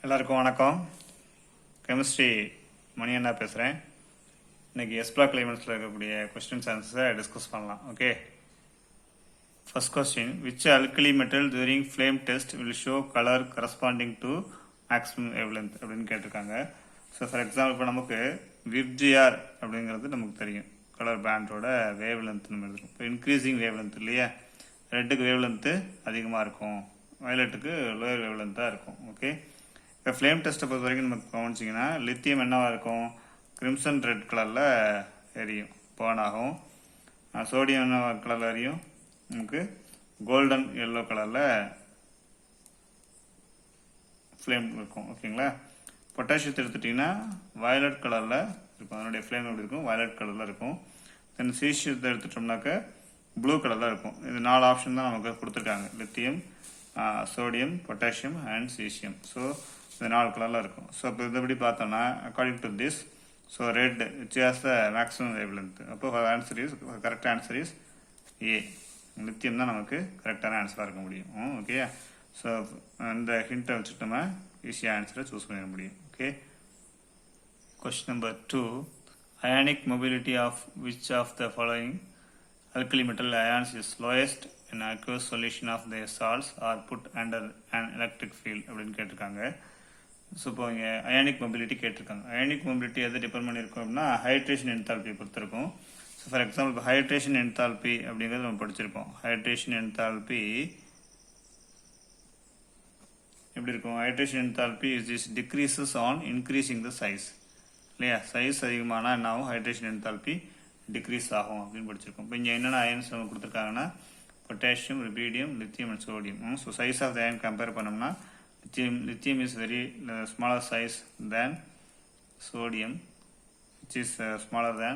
எல்லாருக்கும் வணக்கம். கெமிஸ்ட்ரி மணி என்ன பேசுகிறேன். இன்னைக்கு எஸ்பிளாக் எலிமெண்ட்ஸில் இருக்கக்கூடிய கொஸ்டின்ஸ் ஆன்சர்ஸை டிஸ்கஸ் பண்ணலாம். Okay, first question, which alkali metal during flame test will show colour corresponding to maximum wavelength அப்படின்னு கேட்டிருக்காங்க. ஸோ ஃபார் எக்ஸாம்பிள் இப்போ நமக்கு விப்ஜிஆர் அப்படிங்கிறது நமக்கு தெரியும், கலர் பேண்டோட வேவ் லென்த் நம்ம இருக்கும். இப்போ இன்க்ரீஸிங் வேவ் லென்த் இல்லையா, ரெட்டுக்கு வேவ் லென்த்து அதிகமாக இருக்கும், வயலட்டுக்கு லோயர் வேவ் லென்த்தாக இருக்கும். ஓகே, இப்போ ஃப்ளேம் டெஸ்ட்டை பொறுத்த வரைக்கும் நமக்கு கவனிச்சிங்கன்னா லித்தியம் என்னவாக இருக்கும், கிரிம்சன் ரெட் கலரில் எரியும், பேர்ன் ஆகும். சோடியம் என்ன கலரில் எரியும், நமக்கு கோல்டன் எல்லோ கலரில் ஃப்ளேம் இருக்கும். ஓகேங்களா, பொட்டாசியத்தை எடுத்துட்டிங்கன்னா வயலட் கலரில் இருக்கும், அதனுடைய ஃப்ளேம் எப்படி இருக்கும், வயலட் கலரில் இருக்கும். தென் சீசியத்தை எடுத்துட்டோம்னாக்க ப்ளூ கலரில் இருக்கும். இது 4 ஆப்ஷன் தான் நமக்கு கொடுத்துருக்காங்க, lithium, sodium, potassium and caesium. So இது 4 கலரில் இருக்கும். ஸோ இப்போ இது எப்படி பார்த்தோம்னா according to this, so red which has the maximum wavelength. அப்போ answer is, correct answer is A, lithium தான் நமக்கு கரெக்டான ஆன்சராக இருக்க முடியும். ஓகே, ஸோ இந்த ஹிண்ட்டை வச்சுட்டு நம்ம ஈஸியாக ஆன்சரை சூஸ் பண்ணிட முடியும். Okay, question number 2, ionic mobility of which of the following alkali metal ions is lowest in aqueous solution of their salts are put under an electric field அப்படின்னு கேட்டிருக்காங்க. ஸோ இப்போ இங்கே அயானிக் மொபிலிட்டி கேட்டிருக்காங்க. Ionic mobility எது depend பண்ணியிருக்கோம் அப்படின்னா hydration enthalpy பொறுத்திருக்கும். So for example இப்போ ஹைட்ரேஷன் என்தால்பி அப்படிங்கிறது நம்ம படிச்சிருப்போம். ஹைட்ரேஷன் என்தால்பி எப்படி இருக்கும், hydration enthalpy is decreases on increasing the size இல்லையா, சைஸ் அதிகமானால் என்ன ஆகும், ஹைட்ரேஷன் என்தால்பி டிக்ரீஸ் ஆகும் அப்படின்னு படிச்சிருக்கோம். இப்போ இங்கே என்னென்ன அயன்ஸ் நம்ம கொடுத்துருக்காங்கன்னா potassium, rubidium, lithium and sodium. So size of the ion compare பண்ணோம்னா lithium is very smaller size than sodium, which is smaller than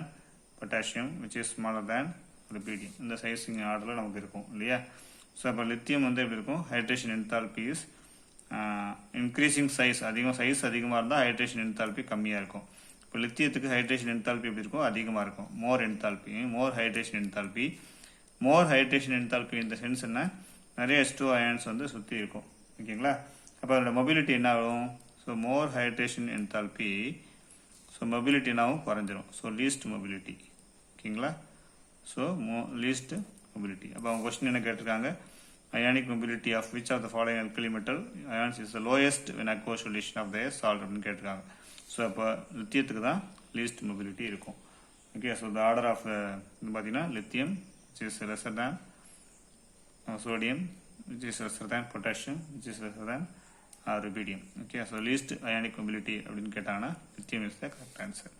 potassium, which is smaller than rubidium. இந்த சைஸிங் ஆர்டரில் நமக்கு இருக்கும் இல்லையா. ஸோ அப்போ lithium வந்து எப்படி இருக்கும், hydration enthalpy is increasing size, size அதிகமாக இருந்தால் ஹைட்ரேஷன் என்தால்பி கம்மியாக இருக்கும். இப்போ லித்தியத்துக்கு ஹைட்ரேஷன் என்தால்பி எப்படி இருக்கும், அதிகமாக இருக்கும், மோர் என்தால்பி, மோர் ஹைட்ரேஷன் என்தால்பி. மோர் ஹைட்ரேஷன் என்தால்பி இந்த சென்ஸ் என்ன, நிறைய H2 அயன்ஸ் வந்து சுற்றி இருக்கும். ஓகேங்களா, அப்போ அதோட மொபிலிட்டி என்ன ஆகும், so more hydration enthalpy, so mobility என்னாகும், குறைஞ்சிரும். So least mobility. ஓகேங்களா, ஸோ லீஸ்ட் மொபிலிட்டி. அப்போ அவங்க கொஸ்டின் என்ன கேட்டிருக்காங்க, ionic mobility of which of the following alkali metal ions is the lowest when aqueous solution of the salt அப்படின்னு கேட்டிருக்காங்க. So அப்போ லித்தியத்துக்கு தான் லீஸ்ட் மொபிலிட்டி இருக்கும். Okay, so the order of இது பார்த்தீங்கன்னா lithium which is lesser than sodium, which is lesser than potassium, which is lesser than rubidium. Okay, so least ionic mobility அப்படின்னு கேட்டாங்கன்னா lithium is the correct answer.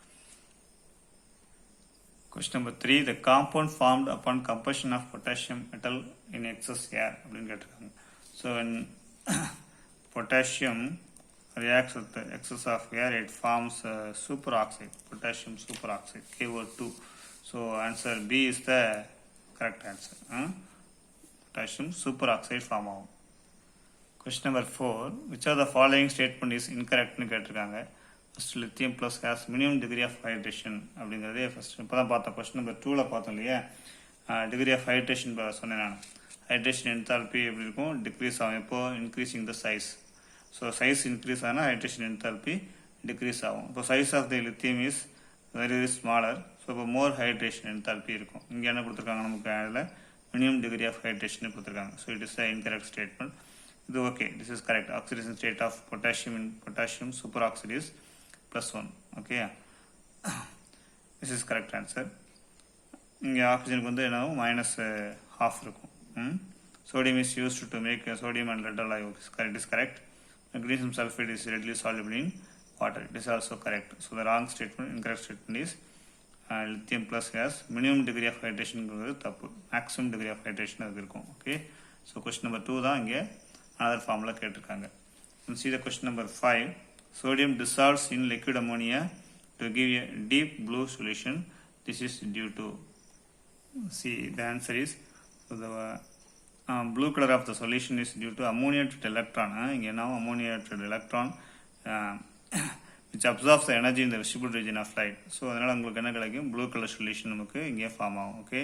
Question number 3, the compound formed upon combustion of potassium metal in excess air அப்படின்னு கேட்டிருக்காங்க. So when potassium reacts with the excess of air, it forms superoxide, potassium superoxide, KO2. So answer B is the correct answer. Potassium superoxide form ஆகும். Question number 4, which of the following statement is incorrect னு கேட்டிருக்காங்க. First lithium plus has minimum degree of hydration அப்படிங்கிறதே first இப்போ தான் பார்த்தோம். Question number 2ல் பார்த்தோம் இல்லையா, டிகிரி ஆஃப் ஹைட்ரேஷன் சொன்னேன் நான். ஹைட்ரேஷன் என்தால்பி எப்படி இருக்கும், டிக்ரீஸ் ஆகும். இப்போ increasing the size, so size increase ஆனால் ஹைட்ரேஷன் என்தால்பி டிக்ரீஸ் ஆகும். இப்போ size of the lithium is very smaller, so இப்போ மோர் ஹைட்ரேஷன் என்தால்பி இருக்கும். இங்கே என்ன கொடுத்துருக்காங்க, நமக்கு அதில் மினிமம் டிகிரி ஆஃப் ஹைட்ரேஷன் கொடுத்துருக்காங்க. So it is a incorrect statement. இது okay, this is correct. Oxidation state of potassium in potassium superoxide is +1. Okay, this is correct answer. இங்கே ஆக்சிஜனுக்கு வந்து என்ன -½ இருக்கும். Sodium is used to make sodium and lead alloy. It is correct. Magnesium sulfate is readily soluble in water. It is also correct. So the wrong statement, incorrect statement is lithium plus has minimum degree of hydration தப்பு, maximum degree of hydration அது இருக்கும். Okay, so question number 2 தான் இங்கே another formula கேட்டிருக்காங்க. See the question number 5, sodium dissolves in liquid ammonia to give a deep blue solution. This is due to, see the answer is, so the blue color of the solution is due to ammoniated electron. இங்கே now ammoniated electron which absorbs the energy in the visible region of light. So அதனால் உங்களுக்கு என்ன கிடைக்கும், blue colour solution நமக்கு இங்கே form ஆகும். Okay,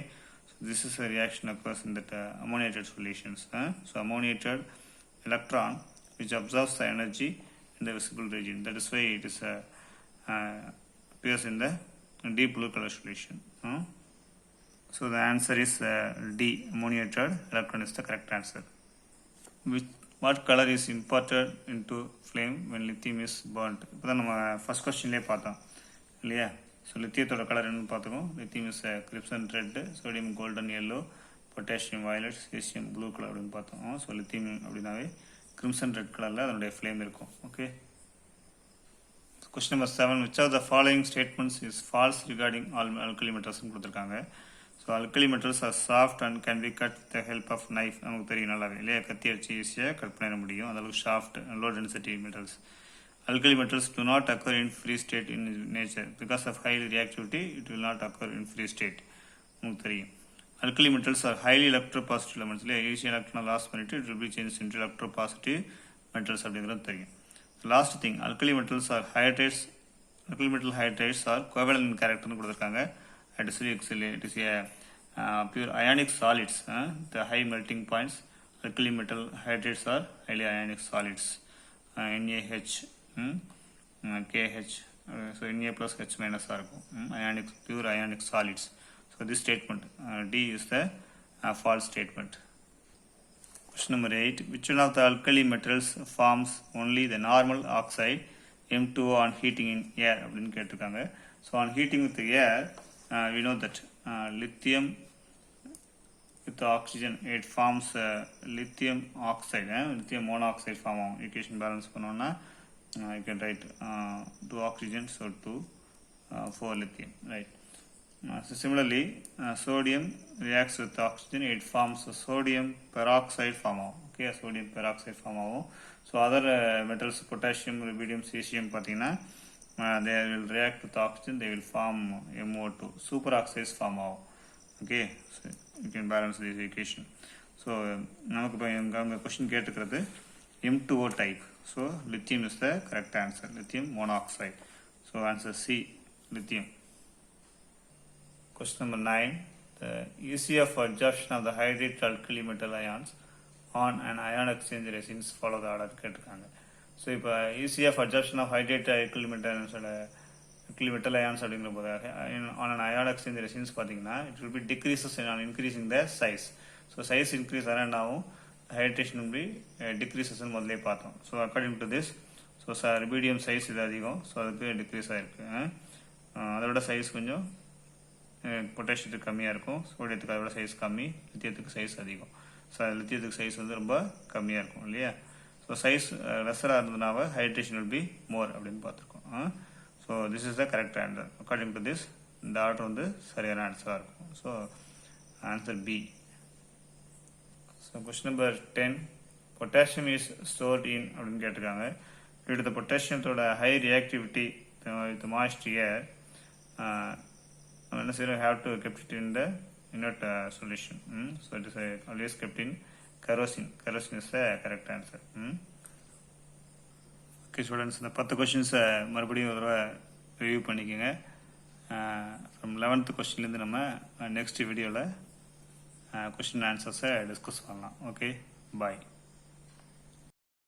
so this is a reaction occurs in that ammoniated solutions. So ammoniated electron which absorbs the energy in the visible region. That is why it is appears in the deep blue color solution. So the answer is D. Ammoniated electron is the correct answer. What color is imparted into flame when lithium is burnt? இப்போ தான் நம்ம first கொஸ்டின்லேயே பார்த்தோம் இல்லையா? So லித்தியத்தோட colour என்னன்னு பார்த்துக்கோம். Lithium is crimson red, sodium golden yellow, potassium violet, caesium blue colour அப்படின்னு பார்த்தோம். ஸோ லித்தியம் அப்படின்னாவே கிரிம்சன் ரெட் கலரில் அதனுடைய ஃப்ளேம் இருக்கும். Okay. Question number 7, which of the following statements is false regarding all alkali metals கொடுத்துருக்காங்க. So alkali metals are soft and can be cut with the help of knife. நமக்கு தெரியும் நல்லாவே இல்லையா? கத்தி அடிச்சு ஈஸியாக கட் பண்ண முடியும். அதளவுக்கு soft low density metals. Alkali metals do not occur in free state in nature. Because of high reactivity, it will not occur in free state. நமக்கு தெரியும். Alkali metals are highly electropositive elements. இல்லையா? ஈஸியாக electron loss பண்ணிட்டு it will be changed into electropositive metals அப்படிங்கிறது தெரியும். Last thing, alkali metals are hydrates. Alkali metal hydrates are covalent in character கொடுத்துருக்காங்க. It is a pure ionic solids. The high melting points. Alkali metal hydrates are highly ionic solids. NaH, KH. So Na plus H minus are ionic, pure ionic solids. So this statement D is the false statement. Question number 8. Which one of the alkali metals forms only the normal oxide M2O on heating in air? அப்படின்னு கேட்டிருக்காங்க. So on heating with the air, we know that lithium with the oxygen, it forms lithium oxide, lithium monoxide form. Equation balance பண்ணோம்னா you can write 2 oxygen, so 2 4 lithium, right? So similarly, sodium reacts with oxygen, it forms a sodium peroxide form. Okay, sodium peroxide form. So other metals, potassium, rubidium, cesium, patina, they will react with oxygen, they will form MO2, superoxides form. Okay, so you can balance this equation. So நமக்கு இப்போ எங்கள் question கேட்டுக்கிறது M2O type. So lithium is the correct answer, lithium monoxide. So answer C, lithium. Question number 9. The ECF adsorption of the hydrated alkali metal ions on an ion exchange resins follow the order கேட்டிருக்காங்க. So இப்போ ECF adsorption of hydrated alkali metal ions அப்படிங்கிற போது on an ion exchange resins பார்த்தீங்கன்னா it will be decreases on increasing the size. So size increase ஆனால் என்ன ஆகும்? Hydration will be decreases முதல்ல பார்த்தோம். So according to this, so rubidium size இது அதிகம், ஸோ அதுக்கு டிக்ரீஸ் ஆகிருக்கு. அதோட சைஸ் கொஞ்சம் பொட்டாசியத்துக்கு கம்மியாக இருக்கும், சோடியத்துக்கு அதோட சைஸ் கம்மி, லித்தியத்துக்கு சைஸ் அதிகம். ஸோ லித்தியத்துக்கு சைஸ் வந்து ரொம்ப கம்மியாக இருக்கும் இல்லையா? ஸோ சைஸ் லெஸராக இருந்ததுனால ஹைட்ரேஷன் will be more அப்படின்னு பார்த்துருக்கோம். So this is the correct answer. According to this இந்த ஆர்டர் வந்து சரியான ஆன்சராக இருக்கும். So answer B. So question number 10. Potassium is stored in அப்படின்னு கேட்டிருக்காங்க. due to the potassiumத்தோட high reactivity with moist air, we have to kept it in the inert solution. So it is always kept in kerosene. Kerosene is the correct answer. Okay students, இந்த 10 questions மறுபடியும் ஒரு தடவை review பண்ணிக்கோங்க. From 11th கொஸ்டின்லேருந்து நம்ம next வீடியோவில் question ஆன்சர்ஸை discuss பண்ணலாம். Okay, பாய்.